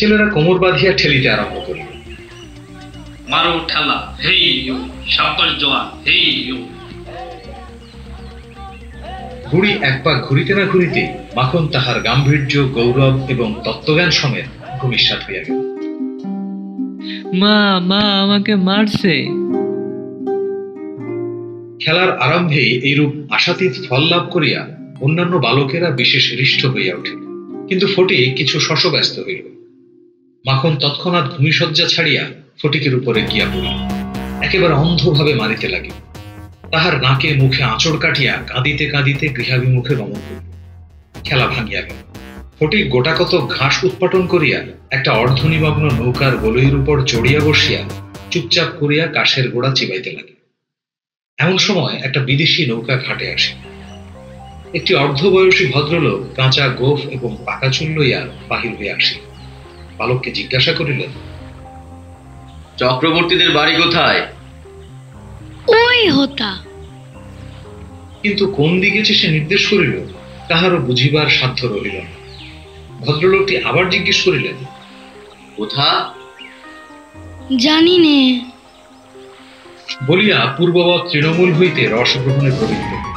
ছেলেরা কোমর বাঁধিয়া ঠেলিতে আরম্ভ করিল। মারো ঠেলা, হেই ইউ, সাব্বাস জওয়ান, হেই ইউ। বুড়ি এক পা ঘুরিতে না ঘুরিতে মাখন তাহার গাম্ভীর্য, গৌরব এবং তত্ত্বজ্ঞান সমেত ভূমিষ্যাৎ হইয়া গেল। মা মা আমাকে মারছে। খেলার আরম্ভে এইরূপ আশাতীত ফল লাভ করিয়া অন্যান্য বালকেরা বিশেষ হৃষ্ট হইয়া উঠিল, কিন্তু ফটিক কিছু শশব্যস্ত হইল। মাখন তৎক্ষণাৎ ভূমিশয্যা ছাড়িয়া ফটিকের উপরে গিয়া পড়িল, একেবারে অন্ধভাবে মারিতে লাগিল। তাহার নাকে মুখে আঁচড় কাটিয়া কাঁদিতে কাঁদিতে গৃহাভিমুখে গমন করিল। খেলা ভাঙিয়া গেল। ফটিক গোটাকত ঘাস উৎপাটন করিয়া একটা অর্ধনিমগ্ন নৌকার গলইয়ের উপর চড়িয়া বসিয়া চুপচাপ করিয়া কাঠের গোড়া চিবাইতে লাগিল। এমন সময় একটা বিদেশি নৌকা ঘাটে আসে। একটি অর্ধবয়সী ভদ্রলোক কাঁচা গোফ এবং পাকা চুল লইয়া বাহির হইয়া আসিল। বালককে জিজ্ঞাসা করিলেন, চক্রবর্তীদের বাড়ি কোথায়? ওই হোতা। কিন্তু কোন দিকে যে সে নির্দেশ করিল তাহারও বুঝিবার সাধ্য রহিল না। ভদ্রলোকটি আবার জিজ্ঞেস করিলেন, কোথা? জানি নে বলিয়া পূর্ববৎ তৃণমূল হইতে রস গ্রহণে প্রবৃত্ত হইল।